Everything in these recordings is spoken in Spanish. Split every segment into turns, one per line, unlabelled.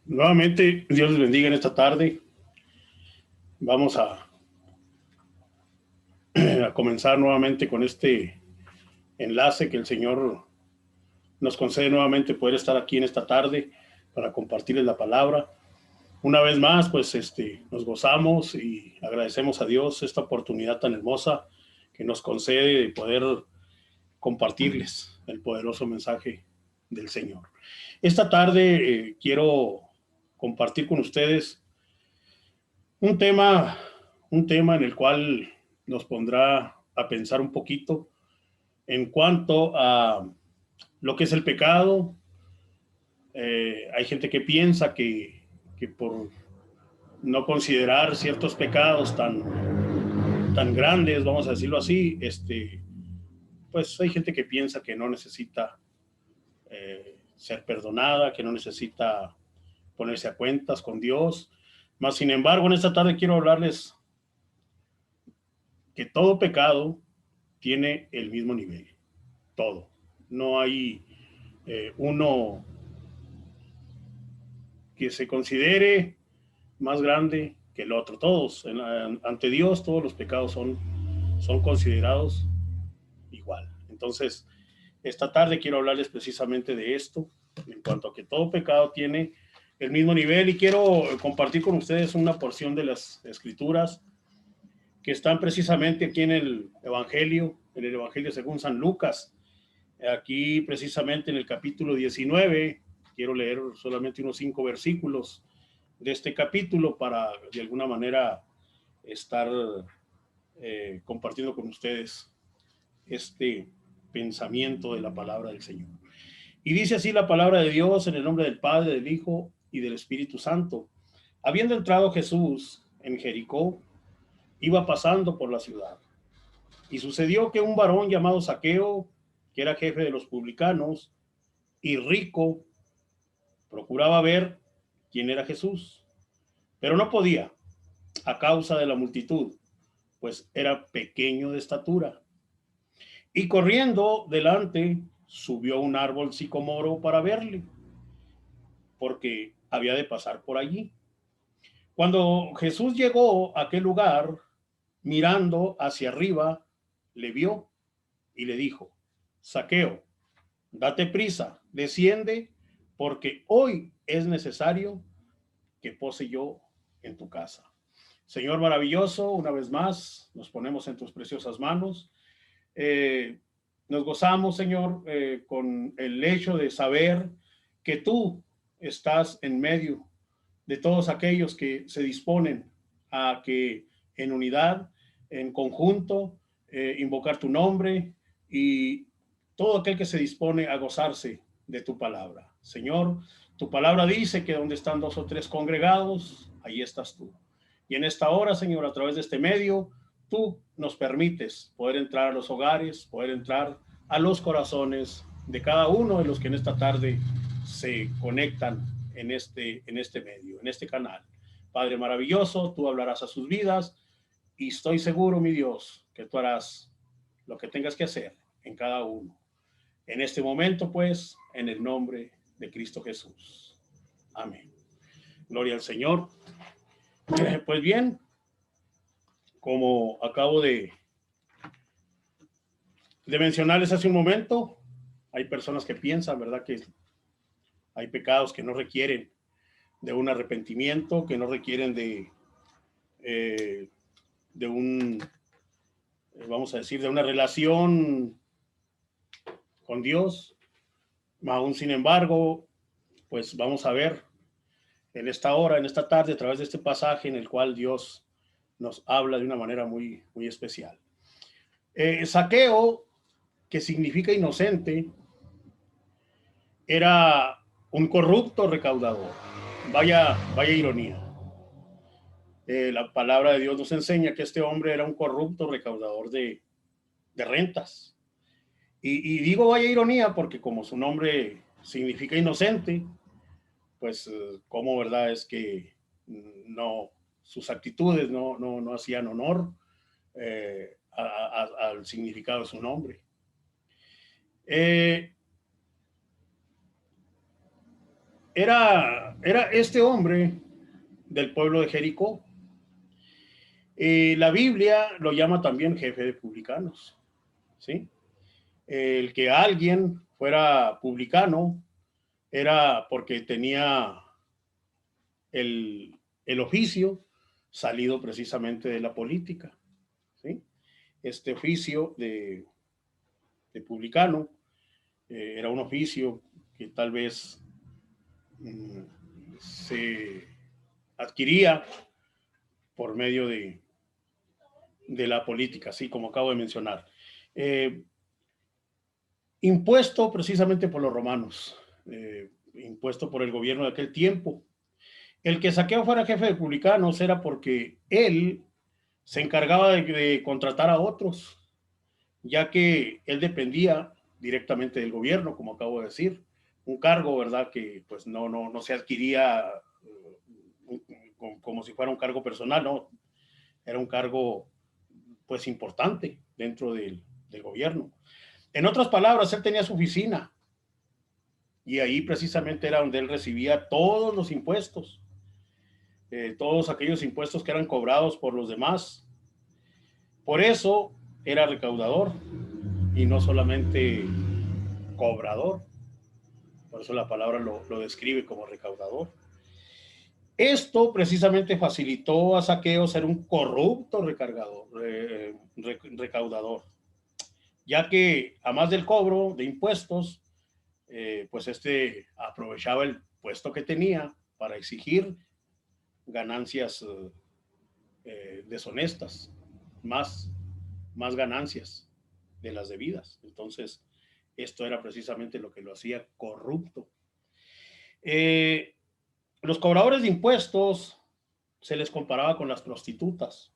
Nuevamente, Dios les bendiga en esta tarde. Vamos a comenzar nuevamente con este enlace que el Señor nos concede nuevamente poder estar aquí en esta tarde para compartirles la palabra. Una vez más, pues nos gozamos y agradecemos a Dios esta oportunidad tan hermosa que nos concede de poder compartirles el poderoso mensaje del Señor. Esta tarde quiero compartir con ustedes un tema, un tema en el cual nos pondrá a pensar un poquito en cuanto a lo que es el pecado. Hay gente que piensa que por no considerar ciertos pecados tan grandes, vamos a decirlo así, pues hay gente que piensa que no necesita ser perdonada, que no necesita ponerse a cuentas con Dios. Mas, sin embargo, en esta tarde quiero hablarles que todo pecado tiene el mismo nivel, todo. No hay uno que se considere más grande que el otro. Todos, ante Dios, todos los pecados son considerados igual. Entonces, esta tarde quiero hablarles precisamente de esto, en cuanto a que todo pecado tiene el mismo nivel, y quiero compartir con ustedes una porción de las escrituras que están precisamente aquí en el Evangelio según San Lucas. Aquí precisamente en el capítulo 19, quiero leer solamente unos 5 versículos de este capítulo para de alguna manera estar compartiendo con ustedes este pensamiento de la palabra del Señor. Y dice así la palabra de Dios: en el nombre del Padre, del Hijo y del Espíritu Santo. Habiendo entrado Jesús en Jericó, iba pasando por la ciudad. Y sucedió que un varón llamado Zaqueo, que era jefe de los publicanos y rico, procuraba ver quién era Jesús, pero no podía a causa de la multitud, pues era pequeño de estatura. Y corriendo delante, subió a un árbol sicomoro para verle, porque había de pasar por allí. Cuando Jesús llegó a aquel lugar, mirando hacia arriba, le vio y le dijo: Zaqueo, date prisa, desciende, porque hoy es necesario que pose yo en tu casa. Señor maravilloso, una vez más nos ponemos en tus preciosas manos. Eh, Nos gozamos, Señor, con el hecho de saber que tú estás en medio de todos aquellos que se disponen a que en unidad, en conjunto, invocar tu nombre, y todo aquel que se dispone a gozarse de tu palabra. Señor, tu palabra dice que donde están 2 o 3 congregados, ahí estás tú. Y en esta hora, Señor, a través de este medio, tú nos permites poder entrar a los hogares, poder entrar a los corazones de cada uno de los que en esta tarde se conectan en este medio, en este canal. Padre maravilloso, tú hablarás a sus vidas, y estoy seguro, mi Dios, que tú harás lo que tengas que hacer en cada uno. En este momento, pues, en el nombre de Cristo Jesús. Amén. Gloria al Señor. Pues bien, como acabo de mencionarles hace un momento, hay personas que piensan, ¿verdad?, que hay pecados que no requieren de un arrepentimiento, que no requieren de un, vamos a decir, de una relación con Dios. Aún sin embargo, pues vamos a ver en esta hora, en esta tarde, a través de este pasaje en el cual Dios nos habla de una manera muy, muy especial. Zaqueo, que significa inocente, era un corrupto recaudador. Vaya ironía. La palabra de Dios nos enseña que este hombre era un corrupto recaudador de rentas. Y digo vaya ironía porque como su nombre significa inocente, pues como verdad es que no, sus actitudes no hacían honor al significado de su nombre. era este hombre del pueblo de Jericó. La Biblia lo llama también jefe de publicanos, ¿sí? El que alguien fuera publicano era porque tenía el, el oficio salido precisamente de la política, ¿sí? Este oficio de publicano era un oficio que tal vez se adquiría por medio de la política, así como acabo de mencionar. Eh, Impuesto precisamente por los romanos, impuesto por el gobierno de aquel tiempo. El que Zaqueo fuera jefe de publicanos era porque él se encargaba de contratar a otros, ya que él dependía directamente del gobierno, como acabo de decir, un cargo, ¿verdad?, que pues no se adquiría como si fuera un cargo personal, no, era un cargo pues importante dentro del gobierno. En otras palabras, él tenía su oficina y ahí precisamente era donde él recibía todos los impuestos, todos aquellos impuestos que eran cobrados por los demás. Por eso era recaudador y no solamente cobrador. Por eso la palabra lo describe como recaudador. Esto precisamente facilitó a Zaqueo ser un corrupto recaudador, ya que a más del cobro de impuestos, pues este aprovechaba el puesto que tenía para exigir ganancias deshonestas, más, más ganancias de las debidas. Entonces, esto era precisamente lo que lo hacía corrupto. Eh, los cobradores de impuestos se les comparaba con las prostitutas.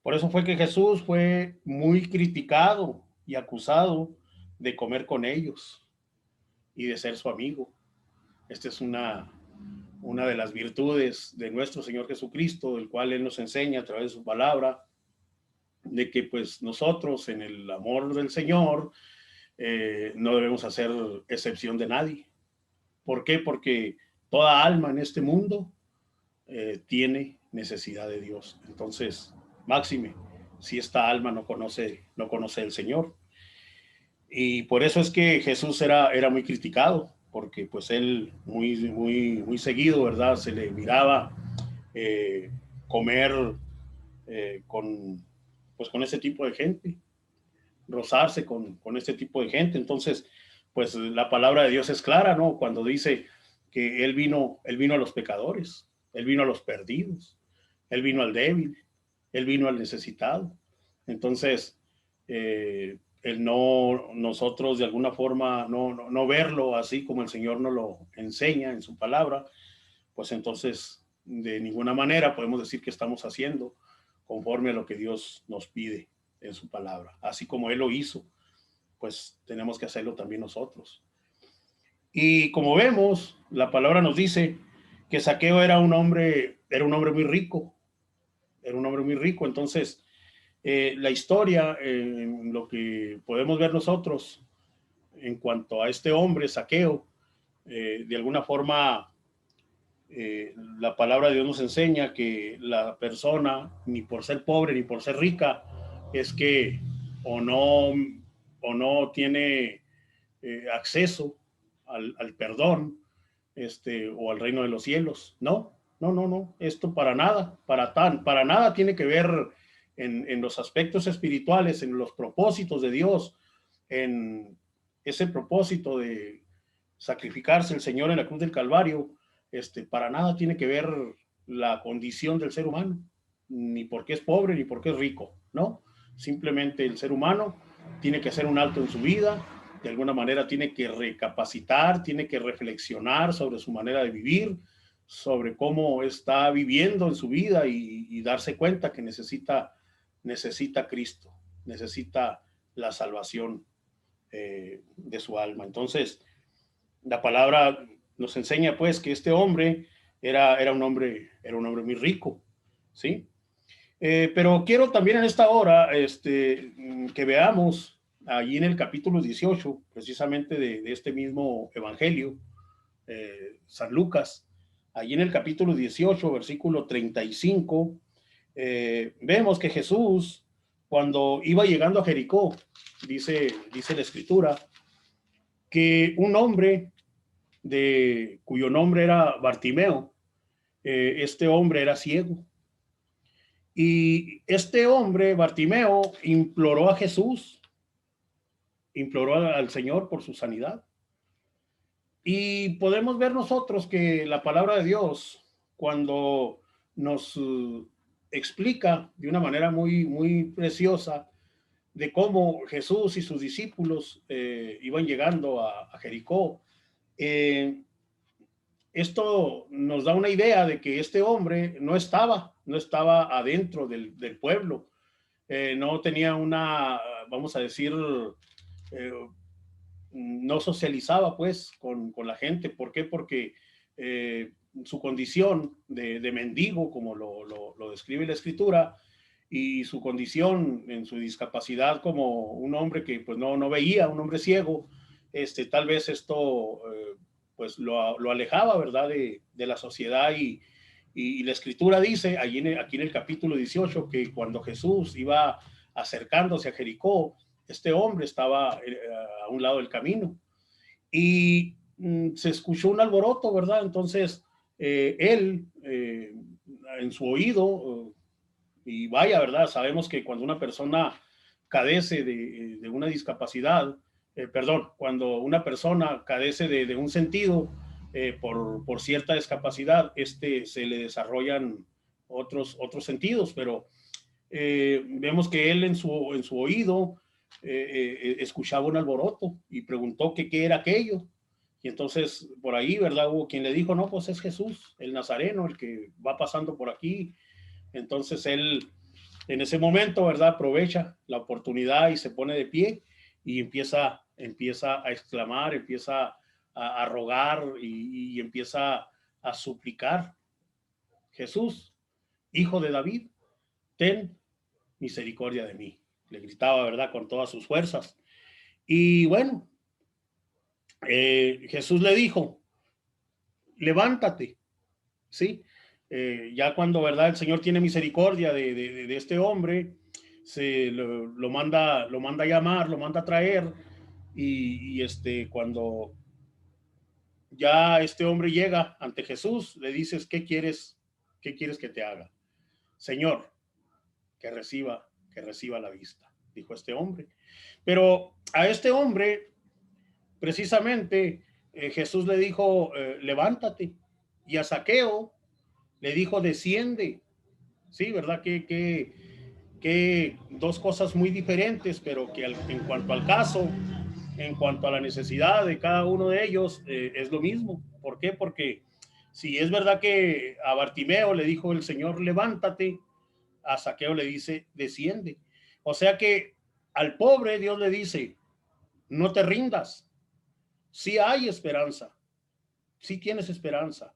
Por eso fue que Jesús fue muy criticado y acusado de comer con ellos y de ser su amigo. Esta es una de las virtudes de nuestro Señor Jesucristo, del cual Él nos enseña a través de su palabra, de que pues nosotros en el amor del Señor no debemos hacer excepción de nadie. ¿Por qué? Porque toda alma en este mundo tiene necesidad de Dios. Entonces, máxime, si esta alma no conoce el Señor. Y por eso es que Jesús era muy criticado, porque pues él muy seguido, ¿verdad? Se le miraba eh, comer pues, con ese tipo de gente, rozarse con este tipo de gente. Entonces, pues la palabra de Dios es clara, ¿no? Cuando dice que él vino a los pecadores, él vino a los perdidos, él vino al débil, él vino al necesitado. Entonces, el no nosotros de alguna forma no verlo así como el Señor nos lo enseña en su palabra, pues entonces de ninguna manera podemos decir que estamos haciendo conforme a lo que Dios nos pide en su palabra. Así como Él lo hizo, pues tenemos que hacerlo también nosotros. Y como vemos, la palabra nos dice que Zaqueo era un hombre muy rico, era un hombre muy rico. Entonces, la historia, lo que podemos ver nosotros en cuanto a este hombre, Zaqueo, de alguna forma, la palabra de Dios nos enseña que la persona, ni por ser pobre ni por ser rica, es que o no, o no tiene acceso al perdón o al reino de los cielos. No. Esto para nada tiene que ver en los aspectos espirituales, en los propósitos de Dios, en ese propósito de sacrificarse el Señor en la cruz del Calvario. Para nada tiene que ver la condición del ser humano, ni porque es pobre ni porque es rico, ¿no? Simplemente el ser humano tiene que hacer un alto en su vida, de alguna manera tiene que recapacitar, tiene que reflexionar sobre su manera de vivir, sobre cómo está viviendo en su vida y darse cuenta que necesita Cristo, necesita la salvación de su alma. Entonces, la palabra nos enseña pues que este hombre era un hombre muy rico, ¿sí? Pero quiero también en esta hora que veamos allí en el capítulo 18, precisamente de este mismo evangelio, San Lucas. Allí en el capítulo 18, versículo 35, vemos que Jesús, cuando iba llegando a Jericó, dice la escritura, que un hombre cuyo nombre era Bartimeo, este hombre era ciego. Y este hombre, Bartimeo, imploró a Jesús, imploró al Señor por su sanidad. Y podemos ver nosotros que la palabra de Dios, cuando nos explica de una manera muy, muy preciosa de cómo Jesús y sus discípulos iban llegando a Jericó, esto nos da una idea de que este hombre no estaba adentro del pueblo, no tenía una, vamos a decir, eh, no socializaba pues con la gente. ¿Por qué? Porque su condición de mendigo, como lo describe la escritura, y su condición en su discapacidad como un hombre que pues no veía, un hombre ciego, tal vez esto pues lo alejaba, ¿verdad? De la sociedad y la escritura dice aquí en el capítulo 18 que cuando Jesús iba acercándose a Jericó, este hombre estaba a un lado del camino y se escuchó un alboroto, ¿verdad? Entonces él en su oído, y vaya, ¿verdad? Sabemos que cuando una persona cadece de una discapacidad, perdón, cuando una persona cadece de un sentido por cierta discapacidad, se le desarrollan otros sentidos, pero vemos que él en su oído escuchaba un alboroto y preguntó qué era aquello. Y entonces por ahí, ¿verdad? Hubo quien le dijo, no, pues es Jesús, el Nazareno, el que va pasando por aquí. Entonces él en ese momento, ¿verdad? Aprovecha la oportunidad y se pone de pie y empieza a exclamar, empieza a rogar y empieza a suplicar: Jesús, hijo de David, ten misericordia de mí. Le gritaba, ¿verdad? Con todas sus fuerzas. Y bueno, Jesús le dijo, levántate, ¿sí? Ya cuando, ¿verdad? El Señor tiene misericordia de este hombre, lo manda a llamar, lo manda a traer, y cuando ya este hombre llega ante Jesús, le dices, qué quieres que te haga? Señor, que reciba la vista, dijo este hombre. Pero a este hombre, precisamente, Jesús le dijo, levántate, y a Zaqueo le dijo, desciende. Sí, ¿verdad? Que dos cosas muy diferentes, pero que en cuanto al caso, en cuanto a la necesidad de cada uno de ellos, es lo mismo. ¿Por qué? Porque si es verdad que a Bartimeo le dijo el Señor, levántate, a Zaqueo le dice, desciende. O sea que al pobre Dios le dice, no te rindas, sí hay esperanza, sí tienes esperanza.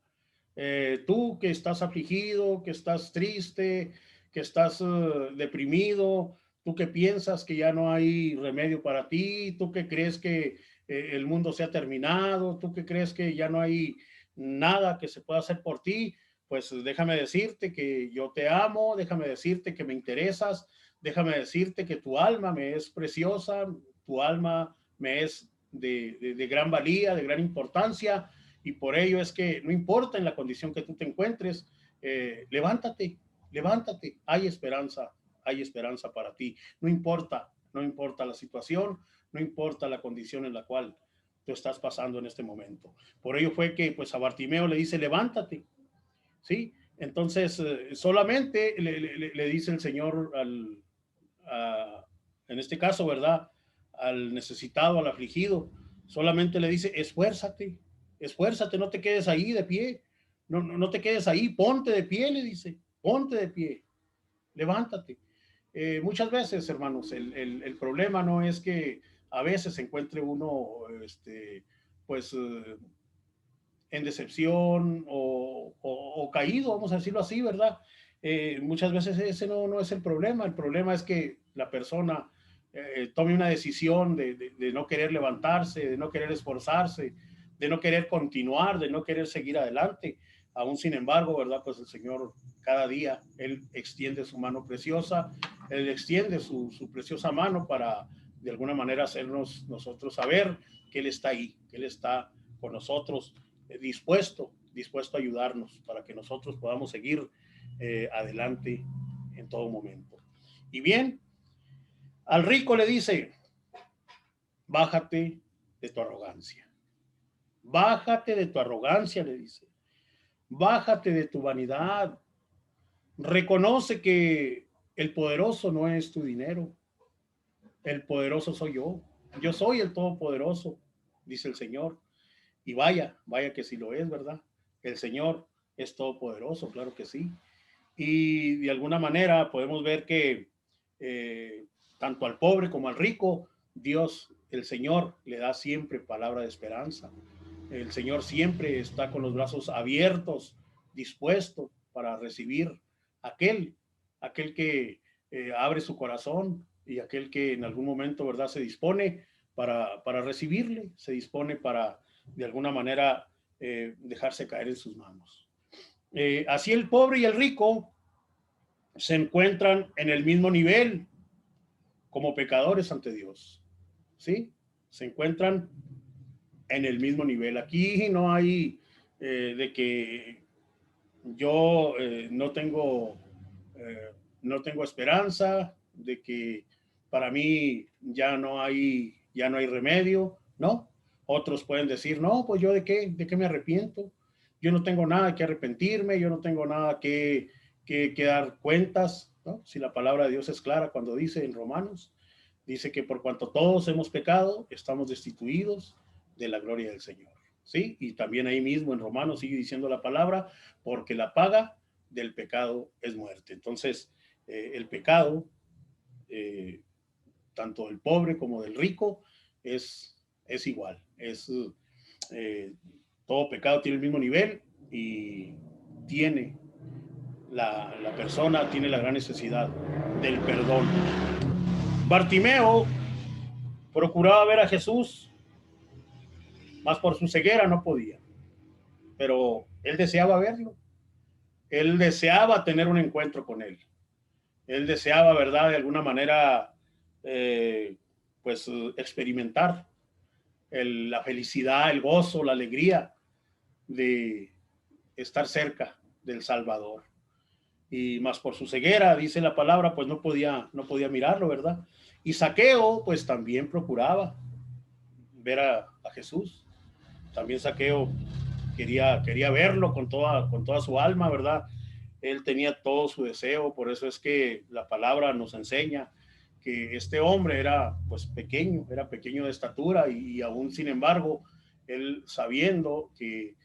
Tú que estás afligido, que estás triste, que estás deprimido, tú que piensas que ya no hay remedio para ti, tú que crees que el mundo se ha terminado, tú que crees que ya no hay nada que se pueda hacer por ti, pues déjame decirte que yo te amo, déjame decirte que me interesas, déjame decirte que tu alma me es preciosa, tu alma me es de gran valía, de gran importancia, y por ello es que no importa en la condición que tú te encuentres, levántate, levántate, hay esperanza para ti, no importa la situación, no importa la condición en la cual tú estás pasando en este momento. Por ello fue que pues a Bartimeo le dice, levántate, ¿sí? Entonces solamente le dice el Señor en este caso, ¿verdad? Al necesitado, al afligido, solamente le dice, esfuérzate, esfuérzate, no te quedes ahí de pie, no te quedes ahí, ponte de pie, le dice, ponte de pie, levántate. Muchas veces, hermanos, el problema no es que a veces se encuentre uno, pues, en decepción o caído, vamos a decirlo así, ¿verdad? Muchas veces ese no es el problema es que la persona tome una decisión de no querer levantarse, de no querer esforzarse, de no querer continuar, de no querer seguir adelante. Aún sin embargo, ¿verdad? Pues el Señor cada día, Él extiende su mano preciosa, Él extiende su preciosa mano para de alguna manera hacernos nosotros saber que Él está ahí, que Él está con nosotros, dispuesto a ayudarnos para que nosotros podamos seguir adelante en todo momento. Y bien, al rico le dice, bájate de tu arrogancia. Bájate de tu arrogancia, le dice. Bájate de tu vanidad. Reconoce que el poderoso no es tu dinero. El poderoso soy yo. Yo soy el todopoderoso, dice el Señor. Y vaya que sí lo es, ¿verdad? El Señor es todopoderoso, claro que sí. Y de alguna manera podemos ver que tanto al pobre como al rico, Dios, el Señor, le da siempre palabra de esperanza. El Señor siempre está con los brazos abiertos, dispuesto para recibir aquel, aquel que abre su corazón y aquel que en algún momento, ¿verdad?, se dispone para recibirle, se dispone para, de alguna manera, dejarse caer en sus manos. Así el pobre y el rico se encuentran en el mismo nivel como pecadores ante Dios, ¿sí? Se encuentran en el mismo nivel. Aquí no hay de que yo no tengo esperanza, de que para mí ya no hay remedio, ¿no? Otros pueden decir, no, pues yo de qué me arrepiento. Yo no tengo nada que arrepentirme, yo no tengo nada que dar cuentas, ¿no? Si la palabra de Dios es clara cuando dice en Romanos, dice que por cuanto todos hemos pecado, estamos destituidos de la gloria del Señor, ¿sí? Y también ahí mismo en Romanos sigue diciendo la palabra, porque la paga del pecado es muerte. Entonces, el pecado, tanto del pobre como del rico, es igual. Eh, todo pecado tiene el mismo nivel y tiene la persona tiene la gran necesidad del perdón. Bartimeo procuraba ver a Jesús, mas por su ceguera no podía, pero él deseaba verlo, él deseaba tener un encuentro con él, él deseaba, ¿verdad?, de alguna manera, eh, pues experimentar la felicidad, el gozo, la alegría de estar cerca del Salvador. Y más por su ceguera, dice la palabra, pues no podía mirarlo, ¿verdad? Y Zaqueo, pues también procuraba ver a Jesús. También Zaqueo quería verlo con toda su alma, ¿verdad? Él tenía todo su deseo, por eso es que la palabra nos enseña que este hombre era pues pequeño, era pequeño de estatura y aún sin embargo, él sabiendo que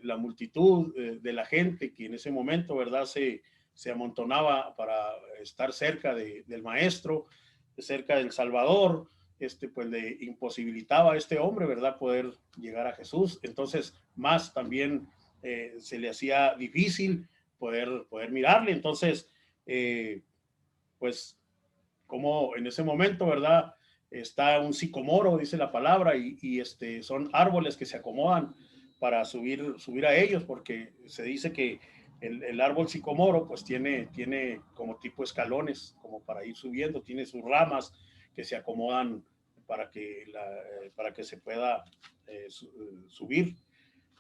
la multitud de la gente que en ese momento, ¿verdad?, se amontonaba para estar cerca del maestro, cerca del Salvador, pues le imposibilitaba a este hombre, ¿verdad?, poder llegar a Jesús. Entonces, más también se le hacía difícil poder mirarle. Entonces, pues, como en ese momento, ¿verdad?, está un sicomoro, dice la palabra, y son árboles que se acomodan para subir a ellos, porque se dice que el árbol sicomoro pues tiene como tipo escalones, como para ir subiendo, tiene sus ramas que se acomodan para que se pueda subir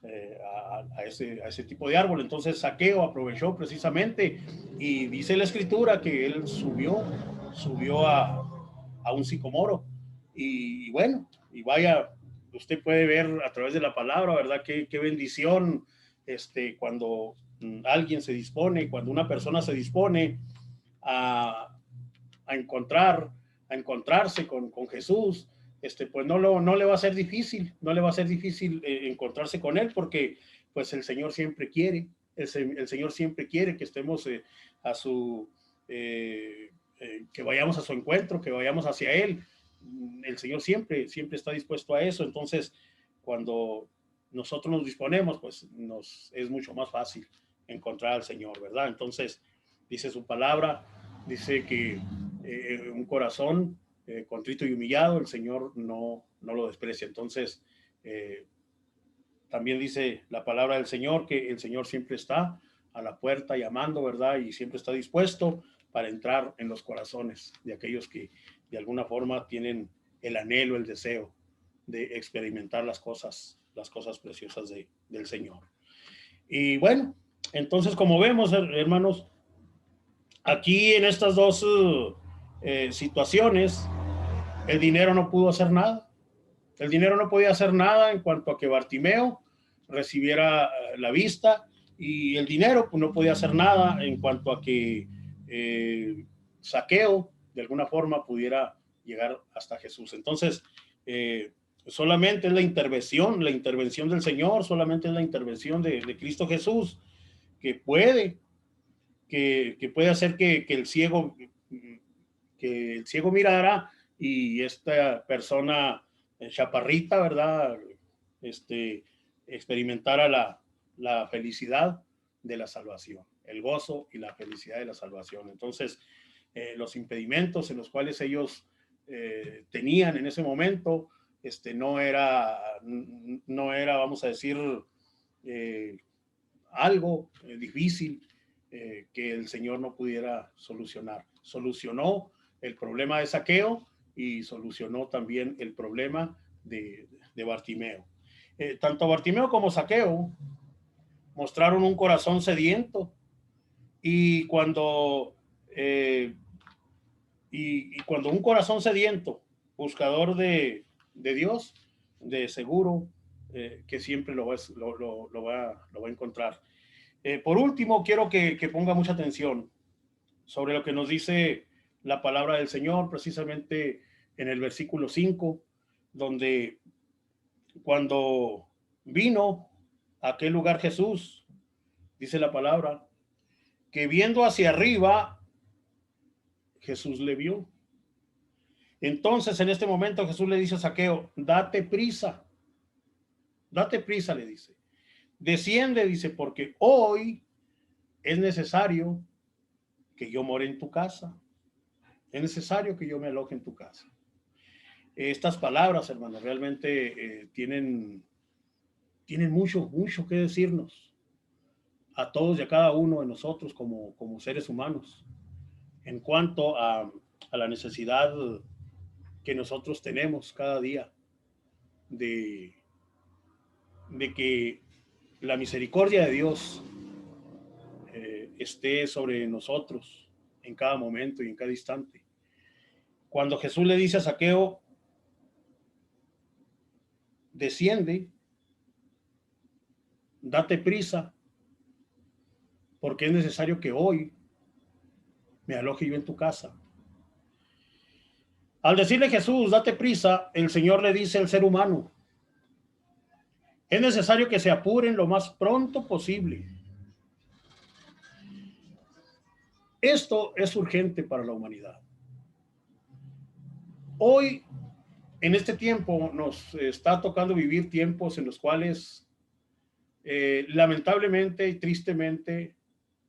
a ese tipo de árbol. Entonces Zaqueo aprovechó precisamente y dice la escritura que él subió a un sicomoro y bueno, y vaya, usted puede ver a través de la palabra, ¿verdad? Qué bendición cuando alguien se dispone, cuando una persona se dispone a, a encontrar, a encontrarse con Jesús, pues no le va a ser difícil, no le va a ser difícil encontrarse con él, porque pues el Señor siempre quiere, el Señor siempre quiere que estemos a su, que vayamos a su encuentro, que vayamos hacia Él. El Señor siempre está dispuesto a eso. Entonces, cuando nosotros nos disponemos, pues es mucho más fácil encontrar al Señor, ¿verdad? Entonces, dice su palabra, dice que un corazón contrito y humillado, el Señor no lo desprecia. Entonces, También dice la palabra del Señor que el Señor siempre está a la puerta llamando, ¿verdad? Y siempre está dispuesto para entrar en los corazones de aquellos que de alguna forma tienen el anhelo, el deseo de experimentar las cosas preciosas del Señor. Y bueno, entonces como vemos, hermanos, aquí en estas dos situaciones, el dinero no pudo hacer nada. El dinero no podía hacer nada en cuanto a que Bartimeo recibiera la vista, y el dinero pues, no podía hacer nada en cuanto a que Zaqueo de alguna forma pudiera llegar hasta Jesús. Entonces, solamente es la intervención del Señor, solamente es la intervención de Cristo Jesús que puede, que puede hacer que el ciego mirara, y esta persona chaparrita, ¿verdad? Experimentara la felicidad de la salvación, el gozo y la felicidad de la salvación. Entonces, los impedimentos en los cuales ellos tenían en ese momento, no era, vamos a decir, algo difícil que el Señor no pudiera solucionar. Solucionó el problema de Zaqueo y solucionó también el problema de Bartimeo. Tanto Bartimeo como Zaqueo mostraron un corazón sediento, y cuando cuando un corazón sediento, buscador de Dios, de seguro que siempre lo va a encontrar. Por último, quiero que ponga mucha atención sobre lo que nos dice la palabra del Señor, precisamente en el versículo 5, donde cuando vino a aquel lugar Jesús, dice la palabra, que viendo hacia arriba, Jesús le vio. Entonces, en este momento, Jesús le dice a Zaqueo, date prisa, le dice. Desciende, dice, porque hoy es necesario que yo more en tu casa. Es necesario que yo me aloje en tu casa. Estas palabras, hermanos, realmente tienen mucho que decirnos a todos y a cada uno de nosotros como seres humanos en cuanto a la necesidad que nosotros tenemos cada día de que la misericordia de Dios esté sobre nosotros en cada momento y en cada instante. Cuando Jesús le dice a Zaqueo, desciende, date prisa, porque es necesario que hoy me aloje yo en tu casa. Al decirle Jesús, date prisa, el Señor le dice al ser humano, es necesario que se apuren lo más pronto posible. Esto es urgente para la humanidad. Hoy, en este tiempo, nos está tocando vivir tiempos en los cuales, lamentablemente y tristemente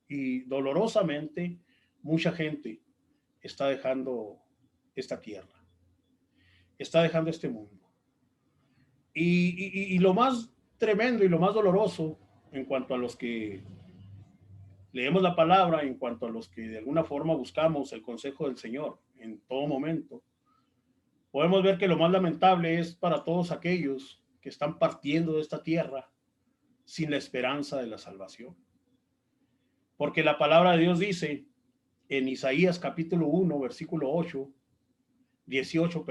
y dolorosamente, mucha gente está dejando esta tierra, está dejando este mundo. Y lo más tremendo y lo más doloroso en cuanto a los que leemos la palabra, en cuanto a los que de alguna forma buscamos el consejo del Señor en todo momento, podemos ver que lo más lamentable es para todos aquellos que están partiendo de esta tierra sin la esperanza de la salvación. Porque la palabra de Dios dice en Isaías capítulo 1, versículo 18,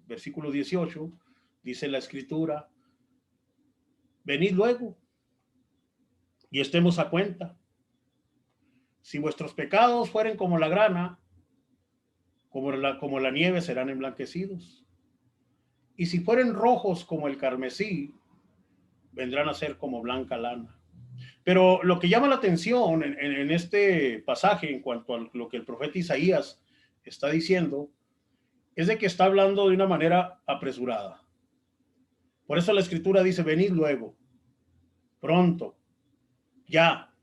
versículo 18, dice la escritura, venid luego y estemos a cuenta. Si vuestros pecados fueren como la grana, como la nieve serán emblanquecidos. Y si fueren rojos como el carmesí, vendrán a ser como blanca lana. Pero lo que llama la atención en este pasaje, en cuanto a lo que el profeta Isaías está diciendo, es de que está hablando de una manera apresurada. Por eso la escritura dice, venid luego, pronto, ya.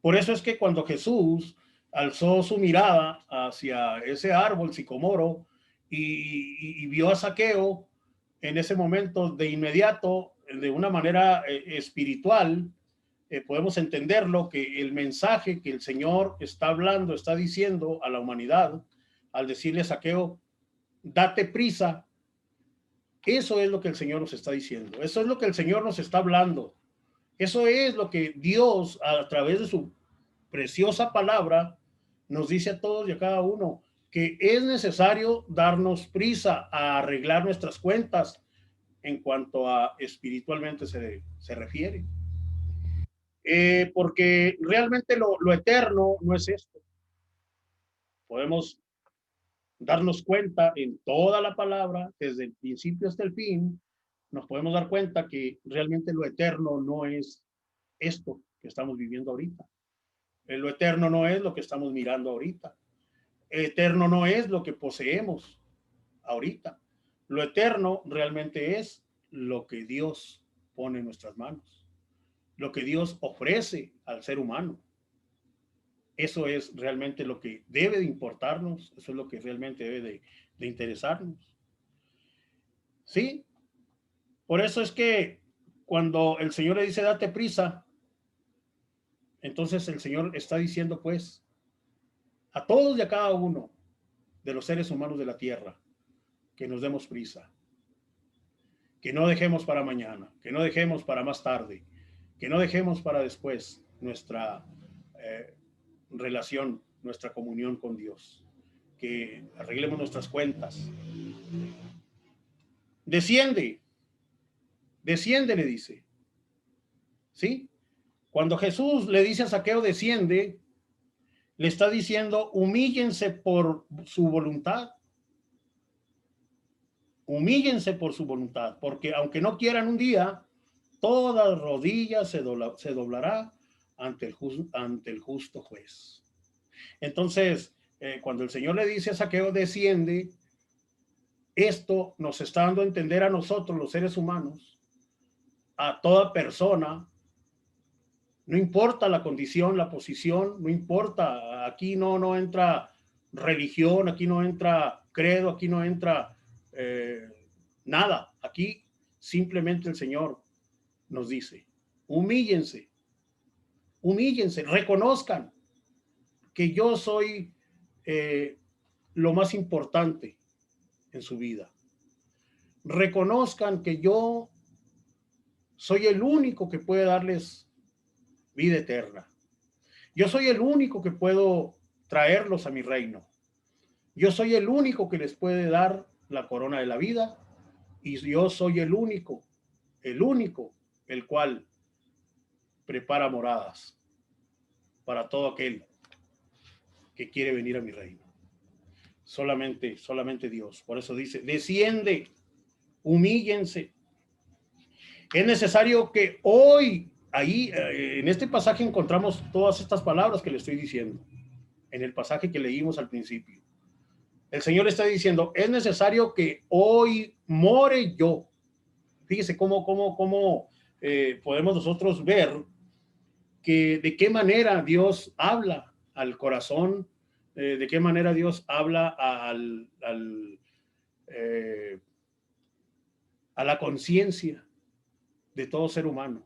Por eso es que cuando Jesús alzó su mirada hacia ese árbol sicomoro y vio a Zaqueo, en ese momento de inmediato de una manera espiritual, podemos entenderlo, que el mensaje que el Señor está hablando, está diciendo a la humanidad, al decirle a Zaqueo, date prisa, eso es lo que el Señor nos está diciendo, eso es lo que el Señor nos está hablando, eso es lo que Dios, a través de su preciosa palabra, nos dice a todos y a cada uno, que es necesario darnos prisa a arreglar nuestras cuentas en cuanto a espiritualmente se refiere. Porque realmente lo eterno no es esto. Podemos darnos cuenta en toda la palabra, desde el principio hasta el fin, nos podemos dar cuenta que realmente lo eterno no es esto que estamos viviendo ahorita. Lo eterno no es lo que estamos mirando ahorita. Eterno no es lo que poseemos ahorita. Lo eterno realmente es lo que Dios pone en nuestras manos, lo que Dios ofrece al ser humano. Eso es realmente lo que debe de importarnos, eso es lo que realmente debe de interesarnos. Sí, por eso es que cuando el Señor le dice date prisa, entonces el Señor está diciendo pues a todos y a cada uno de los seres humanos de la tierra que nos demos prisa, que no dejemos para mañana, que no dejemos para más tarde, que no dejemos para después nuestra relación, nuestra comunión con Dios, que arreglemos nuestras cuentas. Desciende, desciende, le dice. ¿Sí? Cuando Jesús le dice a Zaqueo, desciende, le está diciendo, humíllense por su voluntad. Humíllense por su voluntad, porque aunque no quieran un día, toda rodilla se doblará ante el justo juez. Entonces, cuando el Señor le dice a Zaqueo, desciende, esto nos está dando a entender a nosotros, los seres humanos, a toda persona, no importa la condición, la posición, no importa, aquí no entra religión, aquí no entra credo, aquí no entra nada, aquí simplemente el Señor nos dice, humíllense, humíllense, reconozcan que yo soy lo más importante en su vida. Reconozcan que yo soy el único que puede darles vida eterna. Yo soy el único que puedo traerlos a mi reino. Yo soy el único que les puede dar la corona de la vida y yo soy el único, el cual prepara moradas para todo aquel que quiere venir a mi reino. Solamente Dios. Por eso dice, desciende, humíllense. Es necesario que hoy, ahí, en este pasaje encontramos todas estas palabras que le estoy diciendo, en el pasaje que leímos al principio. El Señor está diciendo, es necesario que hoy more yo. Fíjese cómo podemos nosotros ver que de qué manera Dios habla al corazón, de qué manera Dios habla a la conciencia de todo ser humano.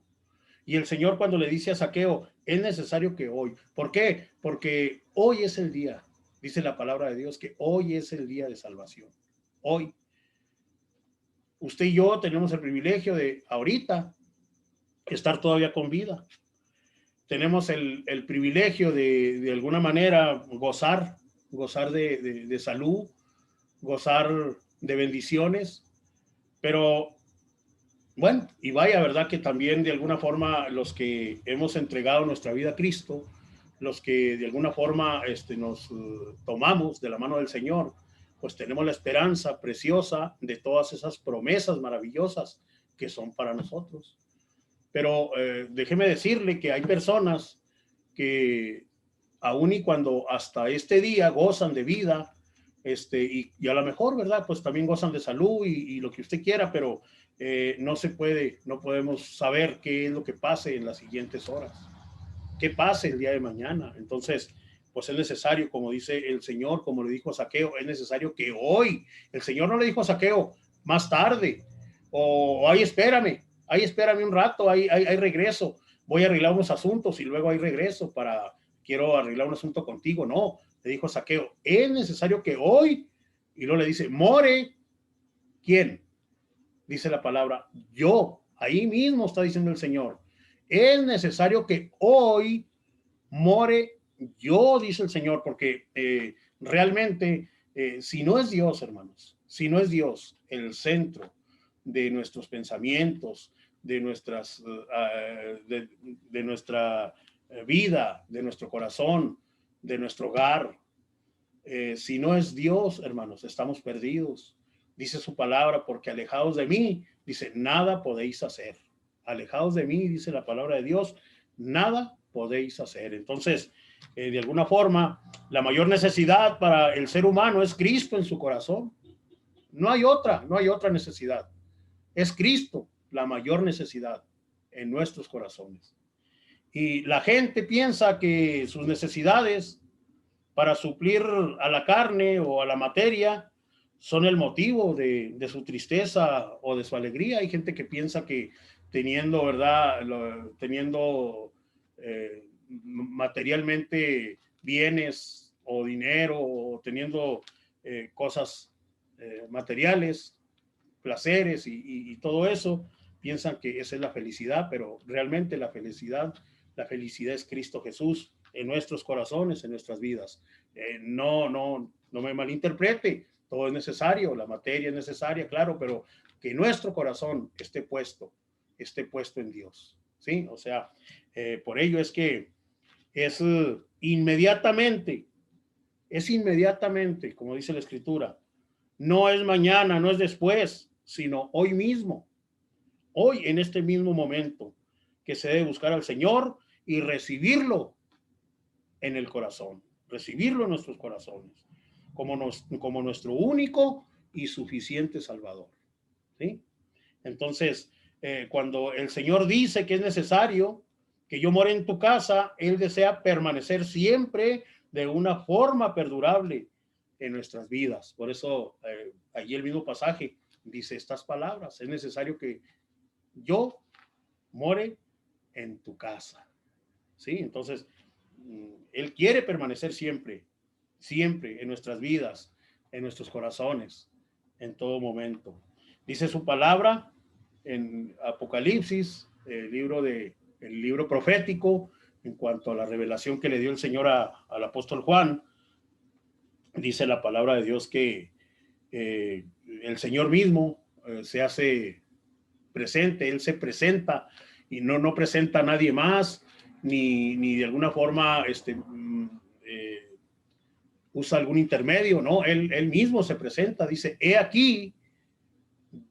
Y el Señor cuando le dice a Zaqueo, es necesario que hoy. ¿Por qué? Porque hoy es el día, dice la palabra de Dios, que hoy es el día de salvación. Hoy. Usted y yo tenemos el privilegio de ahorita estar todavía con vida. Tenemos el privilegio de alguna manera gozar de salud, gozar de bendiciones, pero bueno, y vaya, ¿verdad? Que también de alguna forma los que hemos entregado nuestra vida a Cristo, los que de alguna forma nos tomamos de la mano del Señor, pues tenemos la esperanza preciosa de todas esas promesas maravillosas que son para nosotros. Pero déjeme decirle que hay personas que aun y cuando hasta este día gozan de vida, y a lo mejor, ¿verdad? Pues también gozan de salud y lo que usted quiera, pero no se puede, no podemos saber qué es lo que pase en las siguientes horas, qué pase el día de mañana. Entonces, pues es necesario, como dice el Señor, como le dijo a Zaqueo, es necesario que hoy, el Señor no le dijo a Zaqueo más tarde, o ay, espérame, ahí espérame un rato, ahí regreso, voy a arreglar unos asuntos y luego ahí regreso quiero arreglar un asunto contigo. No, le dijo Zaqueo, es necesario que hoy, y luego le dice, more, ¿quién? Dice la palabra, yo, ahí mismo está diciendo el Señor, es necesario que hoy more yo, dice el Señor, porque realmente, si no es Dios, hermanos, si no es Dios el centro de nuestros pensamientos, de nuestras, de nuestra vida, de nuestro corazón, de nuestro hogar, si no es Dios, hermanos, estamos perdidos. Dice su palabra, porque alejados de mí, dice, nada podéis hacer. Alejados de mí, dice la palabra de Dios, nada podéis hacer. Entonces, de alguna forma, la mayor necesidad para el ser humano es Cristo en su corazón. No hay otra necesidad. Es Cristo la mayor necesidad en nuestros corazones. Y la gente piensa que sus necesidades para suplir a la carne o a la materia son el motivo de su tristeza o de su alegría. Hay gente que piensa que teniendo, ¿verdad? Teniendo materialmente bienes o dinero o teniendo cosas materiales, placeres y todo eso, piensan que esa es la felicidad, pero realmente la felicidad es Cristo Jesús en nuestros corazones, en nuestras vidas. No me malinterprete, todo es necesario, la materia es necesaria, claro, pero que nuestro corazón esté puesto en Dios, ¿sí? O sea, por ello es que es inmediatamente, como dice la Escritura, no es mañana, no es después, sino hoy mismo, hoy en este mismo momento, que se debe buscar al Señor y recibirlo en el corazón, recibirlo en nuestros corazones, como nuestro único y suficiente Salvador, ¿sí? Entonces, cuando el Señor dice que es necesario que yo more en tu casa, Él desea permanecer siempre de una forma perdurable en nuestras vidas. Por eso, allí el mismo pasaje dice estas palabras, es necesario que yo more en tu casa, ¿sí? Entonces, Él quiere permanecer siempre, siempre en nuestras vidas, en nuestros corazones, en todo momento. Dice su palabra en Apocalipsis, el libro profético, en cuanto a la revelación que le dio el Señor al apóstol Juan, dice la palabra de Dios que el Señor mismo se hace presente, Él se presenta y no presenta a nadie más, ni de alguna forma usa algún intermedio, ¿no? Él mismo se presenta, dice, he aquí,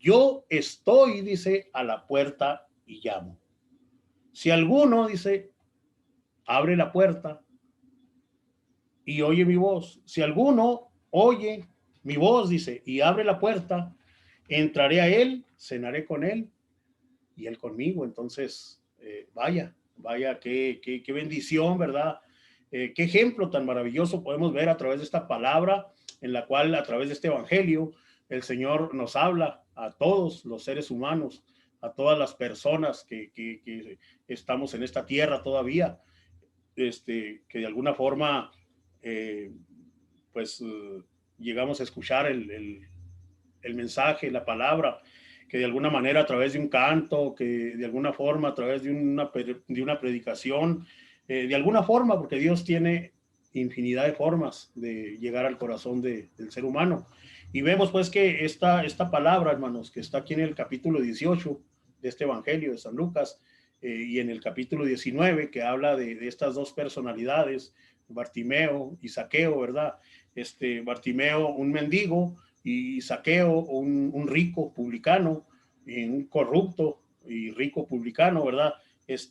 yo estoy, dice, a la puerta y llamo. Si alguno, dice, abre la puerta y oye mi voz, si alguno oye mi voz, dice, y abre la puerta, entraré a él, cenaré con él y él conmigo. Entonces, vaya, qué bendición, ¿verdad? Qué ejemplo tan maravilloso podemos ver a través de esta palabra, en la cual a través de este evangelio el Señor nos habla a todos los seres humanos, a todas las personas que estamos en esta tierra todavía, que de alguna forma pues llegamos a escuchar el mensaje, la palabra, que de alguna manera a través de un canto, que de alguna forma a través de una predicación, de alguna forma, porque Dios tiene infinidad de formas de llegar al corazón del ser humano. Y vemos pues que esta palabra, hermanos, que está aquí en el capítulo 18 de este Evangelio de San Lucas, y en el capítulo 19, que habla de estas dos personalidades, Bartimeo y Zaqueo, ¿verdad? Bartimeo, un mendigo, y Zaqueo, un rico publicano, un corrupto y rico publicano, ¿verdad?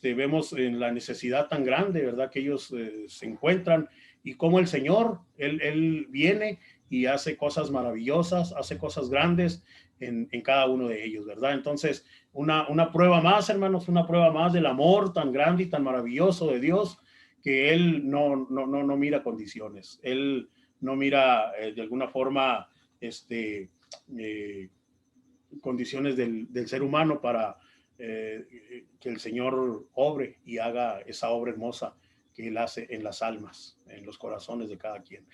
Vemos en la necesidad tan grande, ¿verdad? Que ellos se encuentran y cómo el Señor, él viene y hace cosas maravillosas, hace cosas grandes en cada uno de ellos, ¿verdad? Entonces, una prueba más, hermanos, una prueba más del amor tan grande y tan maravilloso de Dios, que Él no mira condiciones, Él no mira de alguna forma condiciones del ser humano que el Señor obre y haga esa obra hermosa que Él hace en las almas, en los corazones de cada quien.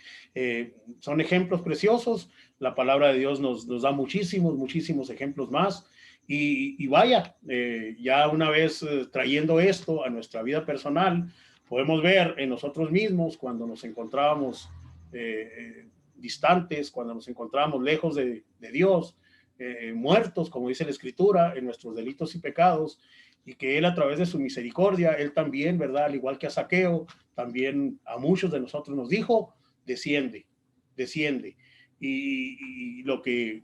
Son ejemplos preciosos. La palabra de Dios nos da muchísimos ejemplos más. Y vaya, ya una vez trayendo esto a nuestra vida personal, podemos ver en nosotros mismos cuando nos encontrábamos distantes, cuando nos encontrábamos lejos de Dios, muertos, como dice la Escritura, en nuestros delitos y pecados, y que Él a través de su misericordia, Él también, ¿verdad? Al igual que a Zaqueo, también a muchos de nosotros nos dijo, desciende. Y lo que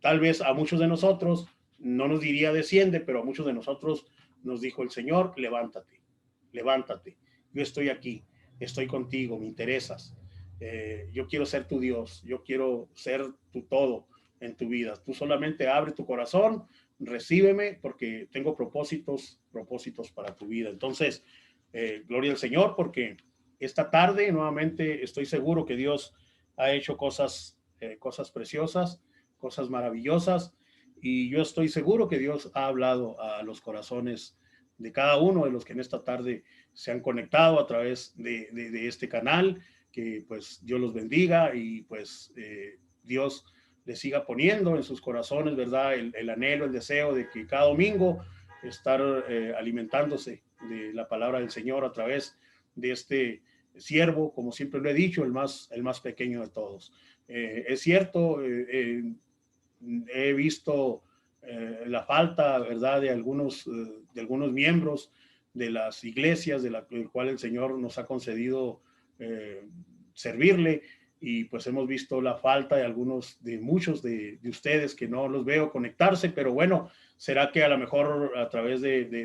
tal vez a muchos de nosotros no nos diría desciende, pero a muchos de nosotros nos dijo el Señor, levántate, yo estoy aquí, estoy contigo, me interesas, yo quiero ser tu Dios, yo quiero ser tu todo en tu vida. Tú solamente abre tu corazón, recíbeme, porque tengo propósitos para tu vida. Entonces, gloria al Señor, porque esta tarde nuevamente estoy seguro que Dios ha hecho cosas preciosas, cosas maravillosas, y yo estoy seguro que Dios ha hablado a los corazones de cada uno de los que en esta tarde se han conectado a través de este canal. Que pues Dios los bendiga y pues Dios les siga poniendo en sus corazones, ¿verdad? El anhelo, el deseo de que cada domingo estar alimentándose de la palabra del Señor a través de este siervo, como siempre lo he dicho, el más pequeño de todos. Es cierto, he visto la falta, ¿verdad?, de algunos miembros de las iglesias del cual el Señor nos ha concedido servirle, y pues hemos visto la falta de muchos de ustedes que no los veo conectarse, pero bueno, será que a lo mejor a través del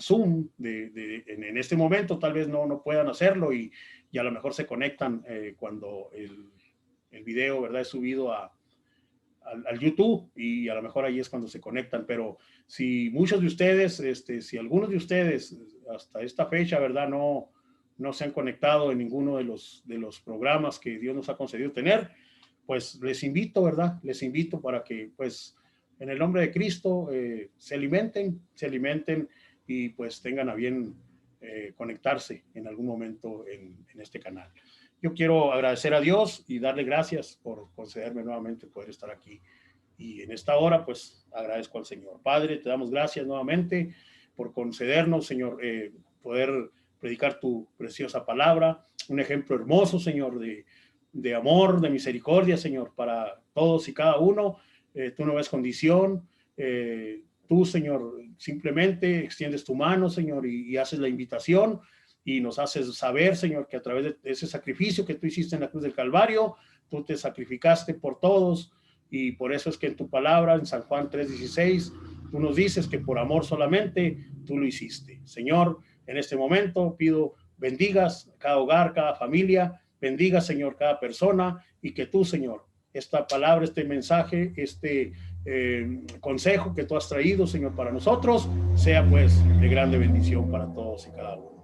Zoom en este momento tal vez no puedan hacerlo, y a lo mejor se conectan cuando el video, ¿verdad?, es subido al YouTube, y a lo mejor ahí es cuando se conectan. Pero si muchos de ustedes, si algunos de ustedes hasta esta fecha, ¿verdad?, no se han conectado en ninguno de los programas que Dios nos ha concedido tener, pues les invito, ¿verdad? Les invito para que, pues, en el nombre de Cristo, se alimenten y pues tengan a bien conectarse en algún momento en este canal. Yo quiero agradecer a Dios y darle gracias por concederme nuevamente poder estar aquí. Y en esta hora, pues, agradezco al Señor. Padre, te damos gracias nuevamente por concedernos, Señor, poder predicar tu preciosa palabra, un ejemplo hermoso, Señor, de amor, de misericordia, Señor, para todos y cada uno. Tú no ves condición. Tú, Señor, simplemente extiendes tu mano, Señor, y haces la invitación, y nos haces saber, Señor, que a través de ese sacrificio que tú hiciste en la cruz del Calvario, tú te sacrificaste por todos, y por eso es que en tu palabra, en San Juan 3:16, tú nos dices que por amor solamente tú lo hiciste. Señor, en este momento pido bendigas cada hogar, cada familia, bendiga, Señor, cada persona, y que tú, Señor, esta palabra, este mensaje, este consejo que tú has traído, Señor, para nosotros, sea pues de grande bendición para todos y cada uno.